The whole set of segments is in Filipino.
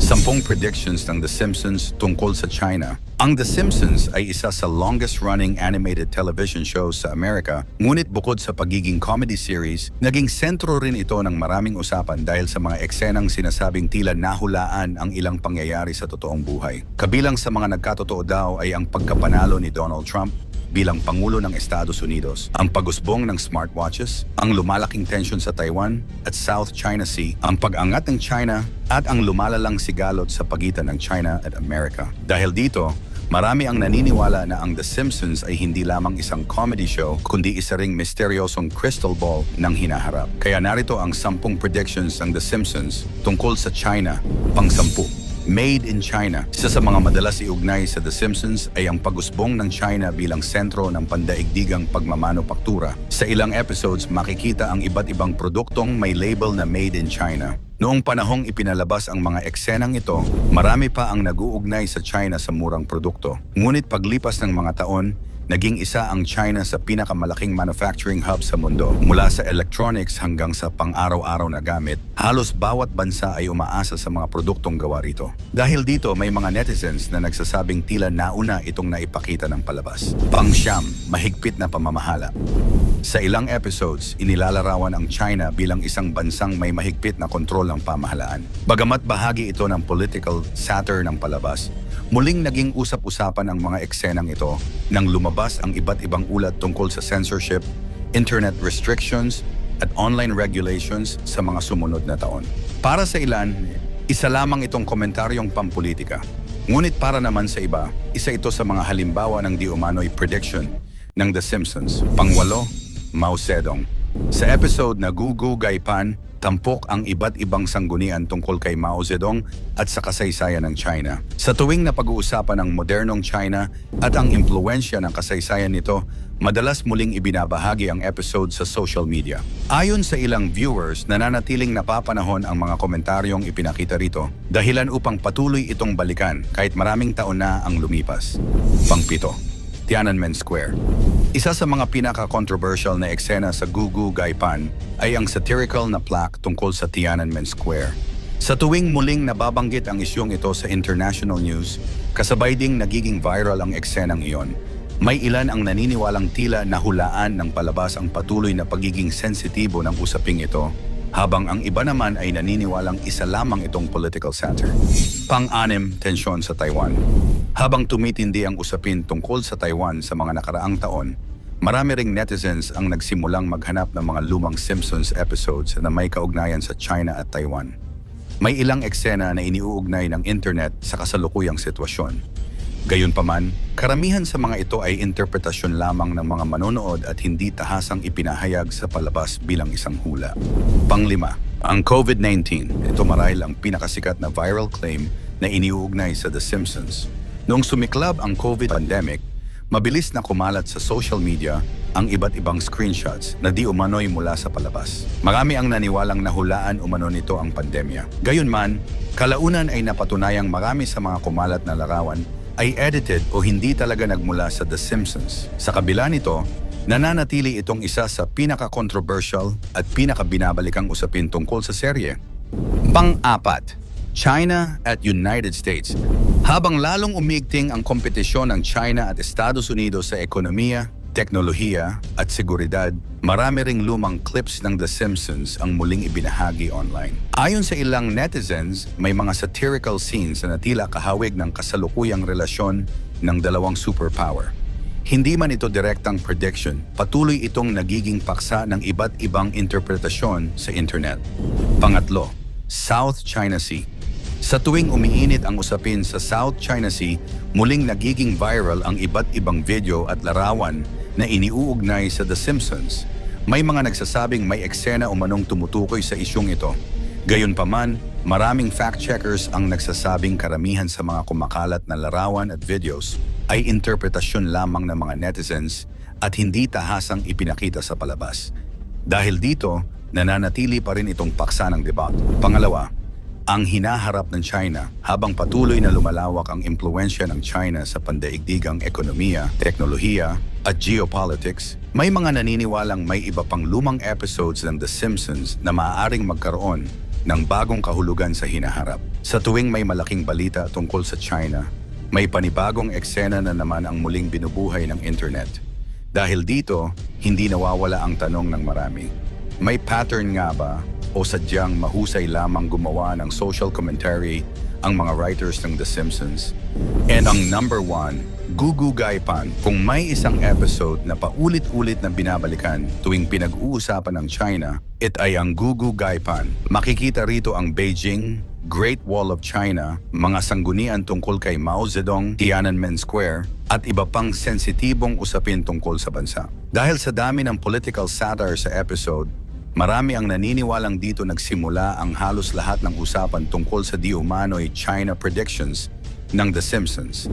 10 predictions ng The Simpsons tungkol sa China. Ang The Simpsons ay isa sa longest-running animated television shows sa Amerika, ngunit bukod sa pagiging comedy series, naging sentro rin ito ng maraming usapan dahil sa mga eksenang sinasabing tila nahulaan ang ilang pangyayari sa totoong buhay. Kabilang sa mga nagkatotoo daw ay ang pagkapanalo ni Donald Trump bilang Pangulo ng Estados Unidos, ang pag-usbong ng smartwatches, ang lumalaking tensyon sa Taiwan at South China Sea, ang pag-angat ng China at ang lumalalang sigalot sa pagitan ng China at Amerika. Dahil dito, marami ang naniniwala na ang The Simpsons ay hindi lamang isang comedy show, kundi isa ring misteryosong crystal ball ng hinaharap. Kaya narito ang 10 predictions ng The Simpsons tungkol sa China, pang-10. Made in China. Isa sa mga madalas iugnay sa The Simpsons ay ang pag-usbong ng China bilang sentro ng pandaigdigang pagmamanupaktura. Sa ilang episodes, makikita ang iba't ibang produktong may label na Made in China. Noong panahong ipinalabas ang mga eksenang ito, marami pa ang nag-uugnay sa China sa murang produkto. Ngunit paglipas ng mga taon, naging isa ang China sa pinakamalaking manufacturing hub sa mundo. Mula sa electronics hanggang sa pang-araw-araw na gamit, halos bawat bansa ay umaasa sa mga produktong gawa rito. Dahil dito, may mga netizens na nagsasabing tila nauna itong naipakita ng palabas. Pang-siyam, mahigpit na pamamahala. Sa ilang episodes, inilalarawan ang China bilang isang bansang may mahigpit na kontrol ng pamahalaan. Bagamat bahagi ito ng political satire ng palabas, muling naging usap-usapan ang mga eksenang ito nang lumabas ang iba't ibang ulat tungkol sa censorship, internet restrictions, at online regulations sa mga sumunod na taon. Para sa ilan, isa lamang itong komentaryong pampolitika. Ngunit para naman sa iba, isa ito sa mga halimbawa ng di umano'y prediction ng The Simpsons. Pang-8, Mao Zedong. Sa episode na Gugu Gaipan, tampok ang iba't ibang sanggunian tungkol kay Mao Zedong at sa kasaysayan ng China. Sa tuwing napag-uusapan ang modernong China at ang impluensya ng kasaysayan nito, madalas muling ibinabahagi ang episode sa social media. Ayon sa ilang viewers, nananatiling napapanahon ang mga komentaryong ipinakita rito, dahilan upang patuloy itong balikan kahit maraming taon na ang lumipas. Pang-7, Tiananmen Square. Isa sa mga pinaka-controversial na eksena sa Gugu Gaipan ay ang satirical na plaque tungkol sa Tiananmen Square. Sa tuwing muling nababanggit ang isyong ito sa international news, kasabay ding nagiging viral ang eksenang iyon. May ilan ang naniniwalang tila nahulaan ng palabas ang patuloy na pagiging sensitibo ng usaping ito, habang ang iba naman ay naniniwalang isa lamang itong political satire. Pang-6, tensyon sa Taiwan. Habang tumitindi ang usapin tungkol sa Taiwan sa mga nakaraang taon, marami ring netizens ang nagsimulang maghanap ng mga lumang Simpsons episodes na may kaugnayan sa China at Taiwan. May ilang eksena na iniuugnay ng internet sa kasalukuyang sitwasyon. Gayunpaman, karamihan sa mga ito ay interpretasyon lamang ng mga manonood at hindi tahasang ipinahayag sa palabas bilang isang hula. Pang-5, ang COVID-19. Ito marahil ang pinakasikat na viral claim na iniuugnay sa The Simpsons. Noong sumiklab ang COVID pandemic, mabilis na kumalat sa social media ang iba't ibang screenshots na di umano'y mula sa palabas. Marami ang naniwalang nahulaan umano nito ang pandemya. Gayunman, kalaunan ay napatunayang marami sa mga kumalat na larawan ay edited o hindi talaga nagmula sa The Simpsons. Sa kabila nito, nananatili itong isa sa pinaka-controversial at pinaka-binabalikang usapin tungkol sa serye. Pang-4, China at United States. Habang lalong umiigting ang kompetisyon ng China at Estados Unidos sa ekonomiya, teknolohiya at seguridad, marami ring lumang clips ng The Simpsons ang muling ibinahagi online. Ayon sa ilang netizens, may mga satirical scenes na tila kahawig ng kasalukuyang relasyon ng dalawang superpower. Hindi man ito direktang prediction, patuloy itong nagiging paksa ng iba't ibang interpretasyon sa internet. Pang-8, South China Sea. Sa tuwing umiinit ang usapin sa South China Sea, muling nagiging viral ang iba't ibang video at larawan na iniuugnay sa The Simpsons. May mga nagsasabing may eksena umanong tumutukoy sa isyong ito. Gayunpaman, maraming fact-checkers ang nagsasabing karamihan sa mga kumakalat na larawan at videos ay interpretasyon lamang ng mga netizens at hindi tahasang ipinakita sa palabas. Dahil dito, nananatili pa rin itong paksa ng debate. Pangalawa, ang hinaharap ng China. Habang patuloy na lumalawak ang impluensya ng China sa pandaigdigang ekonomiya, teknolohiya at geopolitics, may mga naniniwalang may iba pang lumang episodes ng The Simpsons na maaaring magkaroon ng bagong kahulugan sa hinaharap. Sa tuwing may malaking balita tungkol sa China, may panibagong eksena na naman ang muling binubuhay ng internet. Dahil dito, hindi nawawala ang tanong ng marami. May pattern nga ba o sadyang mahusay lamang gumawa ng social commentary ang mga writers ng The Simpsons? And ang number 1, gugugaypan. Kung may isang episode na paulit-ulit na binabalikan tuwing pinag-uusapan ng China, it ay ang gugugaypan. Makikita rito ang Beijing, Great Wall of China, mga sanggunian tungkol kay Mao Zedong, Tiananmen Square, at iba pang sensitibong usapin tungkol sa bansa. Dahil sa dami ng political satire sa episode, marami ang naniniwalang dito nagsimula ang halos lahat ng usapan tungkol sa di-umano'y China predictions ng The Simpsons.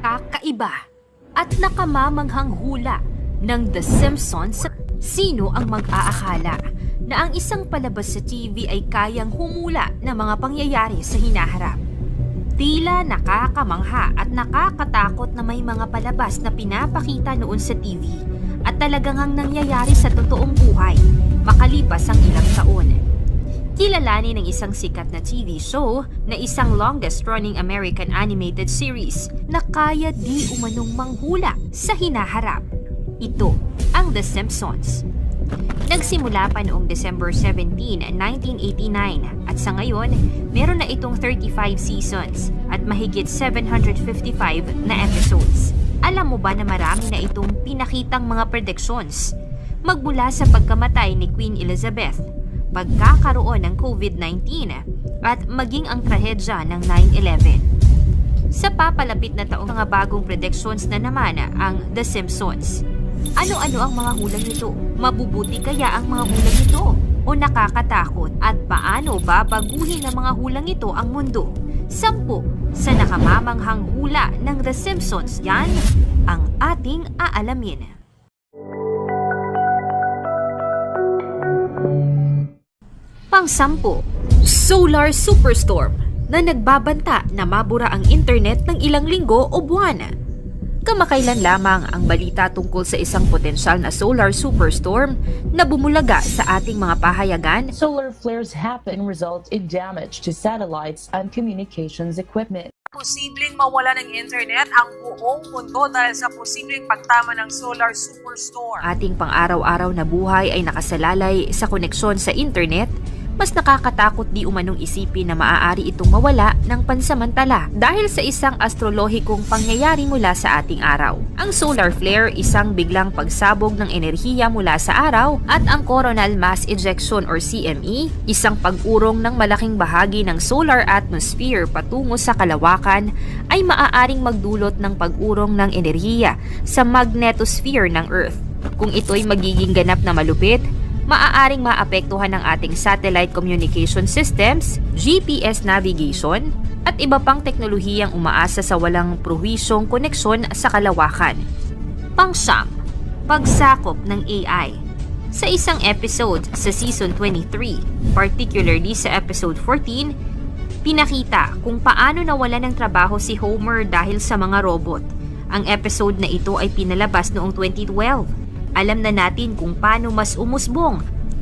Kakaiba at nakamamanghang hula ng The Simpsons. Sino ang mag-aakala na ang isang palabas sa TV ay kayang humula ng mga pangyayari sa hinaharap? Tila nakakamangha at nakakatakot na may mga palabas na pinapakita noon sa TV at talagang ang nangyayari sa totoong buhay makalipas ang ilang taon. Kilalanin ng isang sikat na TV show na isang longest-running American animated series na kaya di umanong manghula sa hinaharap. Ito ang The Simpsons. Nagsimula pa noong December 17, 1989 at sa ngayon, meron na itong 35 seasons at mahigit 755 na episodes. Alam mo ba na marami na itong pinakitang mga predictions? Magmula sa pagkamatay ni Queen Elizabeth, pagkakaroon ng COVID-19 at maging ang trahedya ng 9/11. Sa papalapit na taong mga bagong predictions na naman ang The Simpsons. Ano-ano ang mga hulang ito? Mabubuti kaya ang mga hulang ito? O nakakatakot? At paano babaguhin ng mga hulang ito ang mundo? 10 sa nakamamanghang hula ng The Simpsons, yan ang ating aalamin. Pang-10, Solar Superstorm na nagbabanta na mabura ang internet ng ilang linggo o buwan. Kamakailan lamang ang balita tungkol sa isang potensyal na solar superstorm na bumulaga sa ating mga pahayagan. Solar flares happen result in damage to satellites and communications equipment. Posibleng mawala ng internet ang buong mundo dahil sa posibleng pagtama ng solar superstorm. Ating pang-araw-araw na buhay ay nakasalalay sa koneksyon sa internet. Mas nakakatakot di umanong isipin na maaari itong mawala ng pansamantala dahil sa isang astrolohikong pangyayari mula sa ating araw. Ang solar flare, isang biglang pagsabog ng enerhiya mula sa araw, at ang coronal mass ejection or CME, isang pag-urong ng malaking bahagi ng solar atmosphere patungo sa kalawakan, ay maaaring magdulot ng pag-urong ng enerhiya sa magnetosphere ng Earth. Kung ito'y magiging ganap na malupit, maaaring maapektuhan ng ating satellite communication systems, GPS navigation, at iba pang teknolohiyang umaasa sa walang prowisyong koneksyon sa kalawakan. Pang-9, pagsakop ng AI. Sa isang episode sa Season 23, particularly sa Episode 14, pinakita kung paano nawala ng trabaho si Homer dahil sa mga robot. Ang episode na ito ay pinalabas noong 2012. Alam na natin kung paano mas umusbong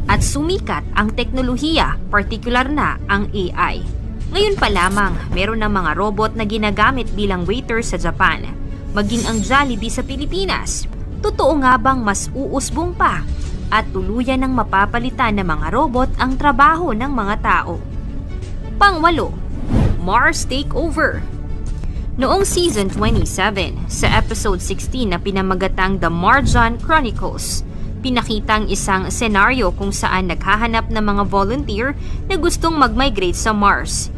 at sumikat ang teknolohiya, partikular na ang AI. Ngayon pa lamang, meron ng mga robot na ginagamit bilang waiter sa Japan, maging ang Jollibee sa Pilipinas. Totoo nga bang mas uusbong pa at tuluyan ng mapapalitan ng mga robot ang trabaho ng mga tao? Pang-8, Mars Takeover. Noong Season 27, sa Episode 16 na pinamagatang The Marjan Chronicles, pinakitang isang senaryo kung saan naghahanap ng mga volunteer na gustong mag-migrate sa Mars.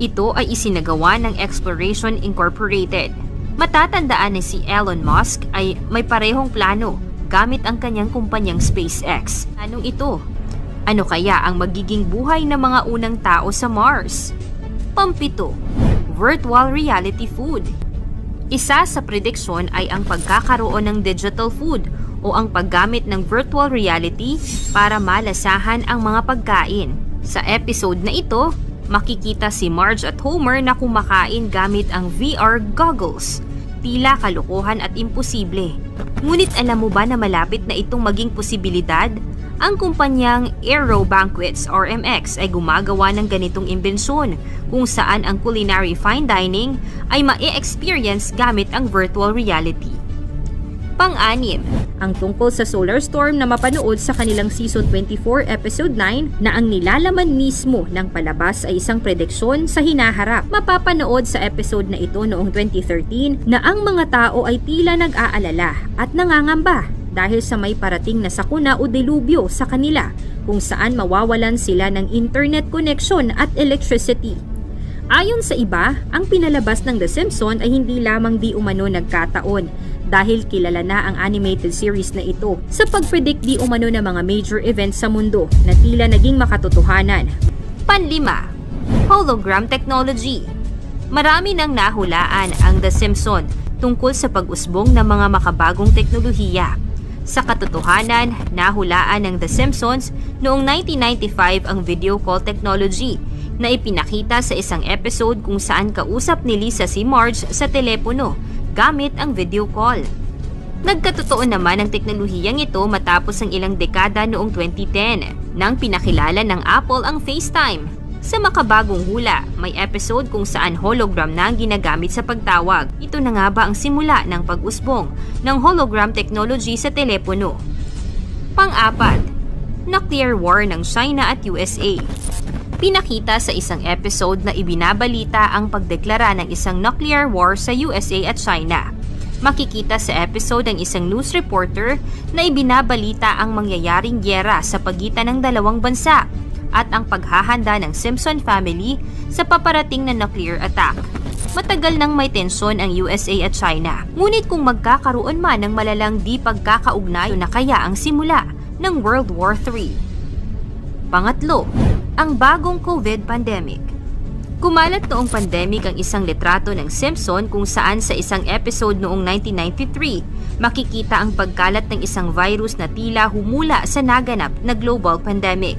Ito ay isinagawa ng Exploration Incorporated. Matatandaan na si Elon Musk ay may parehong plano gamit ang kanyang kumpanyang SpaceX. Anong ito? Ano kaya ang magiging buhay ng mga unang tao sa Mars? Pang-7, virtual reality food. Isa sa prediksyon ay ang pagkakaroon ng digital food o ang paggamit ng virtual reality para malasahan ang mga pagkain. Sa episode na ito, makikita si Marge at Homer na kumakain gamit ang VR goggles. Tila kalokohan at imposible. Ngunit alam mo ba na malapit na itong maging posibilidad? Ang kumpanyang Aero Banquets or MX ay gumagawa ng ganitong imbensyon kung saan ang culinary fine dining ay ma-experience gamit ang virtual reality. Pang-anim, ang tungkol sa solar storm na mapanood sa kanilang Season 24 Episode 9 na ang nilalaman mismo ng palabas ay isang prediksyon sa hinaharap. Mapapanood sa episode na ito noong 2013 na ang mga tao ay tila nag-aalala at nangangamba dahil sa may parating na sakuna o delubyo sa kanila kung saan mawawalan sila ng internet connection at electricity. Ayon sa iba, ang pinalabas ng The Simpsons ay hindi lamang di umano nagkataon dahil kilala na ang animated series na ito sa pag-predict di umano ng mga major events sa mundo na tila naging makatotohanan. Panlima, hologram technology. Marami nang nahulaan ang The Simpsons tungkol sa pag-usbong ng mga makabagong teknolohiya. Sa katotohanan, nahulaan ng The Simpsons noong 1995 ang video call technology na ipinakita sa isang episode kung saan kausap ni Lisa si Marge sa telepono gamit ang video call. Nagkatotoo naman ang teknolohiyang ito matapos ang ilang dekada noong 2010 nang pinakilala ng Apple ang FaceTime. Sa makabagong hula, may episode kung saan hologram na ang ginagamit sa pagtawag. Ito na nga ba ang simula ng pag-usbong ng hologram technology sa telepono? Pang-apat, nuclear war ng China at USA. Pinakita sa isang episode na ibinabalita ang pagdeklara ng isang nuclear war sa USA at China. Makikita sa episode ang isang news reporter na ibinabalita ang mangyayaring gyera sa pagitan ng dalawang bansa at ang paghahanda ng Simpson family sa paparating na nuclear attack. Matagal nang may tensyon ang USA at China, ngunit kung magkakaroon man ng malalang di pagkakaugnay na kaya ang simula ng World War III. Pangatlo, ang bagong COVID pandemic. Kumalat noong pandemic ang isang litrato ng Simpson kung saan sa isang episode noong 1993, makikita ang pagkalat ng isang virus na tila humula sa naganap na global pandemic.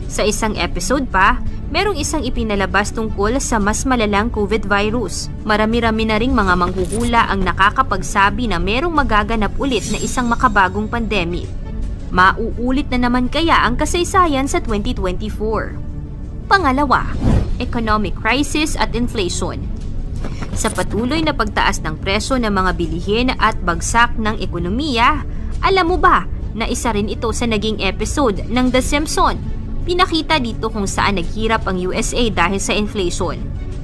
Sa isang episode pa, merong isang ipinalabas tungkol sa mas malalang COVID virus. Marami-rami na ring mga manghuhula ang nakakapagsabi na merong magaganap ulit na isang makabagong pandemic. Mauulit na naman kaya ang kasaysayan sa 2024? Pangalawa, economic crisis at inflation. Sa patuloy na pagtaas ng presyo ng mga bilihin at bagsak ng ekonomiya, alam mo ba na isa rin ito sa naging episode ng The Simpsons? Pinakita dito kung saan naghirap ang USA dahil sa inflation.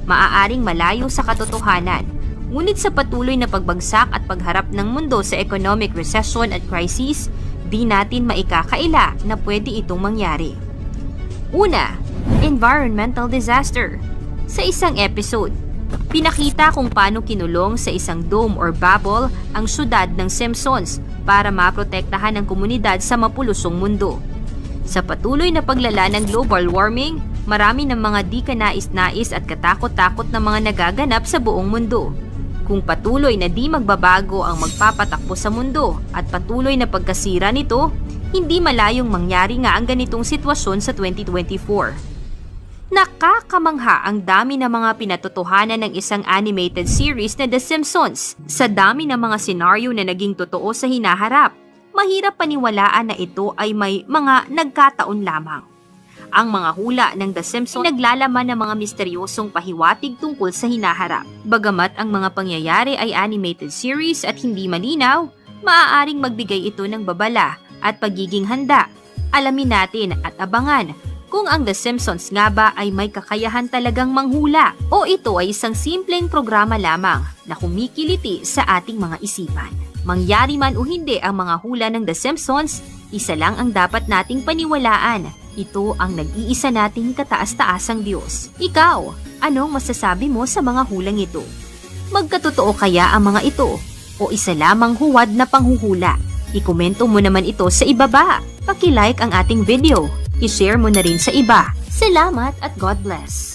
Maaaring malayo sa katotohanan. Ngunit sa patuloy na pagbagsak at pagharap ng mundo sa economic recession at crisis, di natin maikakaila na pwede itong mangyari. Una, environmental disaster. Sa isang episode, pinakita kung paano kinulong sa isang dome or bubble ang syudad ng Simpsons para maprotektahan ang komunidad sa mapulusong mundo. Sa patuloy na paglala ng global warming, marami ng mga di kanais-nais at katakot-takot na mga nagaganap sa buong mundo. Kung patuloy na di magbabago ang magpapatakbo sa mundo at patuloy na pagkasira nito, hindi malayong mangyari nga ang ganitong sitwasyon sa 2024. Nakakamangha ang dami ng mga pinatotohanan ng isang animated series na The Simpsons. Sa dami ng mga senaryo na naging totoo sa hinaharap, mahirap paniwalaan na ito ay may mga nagkataon lamang. Ang mga hula ng The Simpsons ay naglalaman ng mga misteryosong pahiwatig tungkol sa hinaharap. Bagamat ang mga pangyayari ay animated series at hindi malinaw, maaaring magbigay ito ng babala at pagiging handa. Alamin natin at abangan kung ang The Simpsons nga ba ay may kakayahan talagang manghula o ito ay isang simpleng programa lamang na kumikiliti sa ating mga isipan. Mangyari man o hindi ang mga hula ng The Simpsons, isa lang ang dapat nating paniwalaan. Ito ang nag-iisa nating kataas-taasang Diyos. Ikaw, anong masasabi mo sa mga hulang ito? Magkatotoo kaya ang mga ito o isa lamang huwad na panghuhula? Ikomento mo naman ito sa ibaba. Paki-like ang ating video. I-share mo na rin sa iba. Salamat at God bless.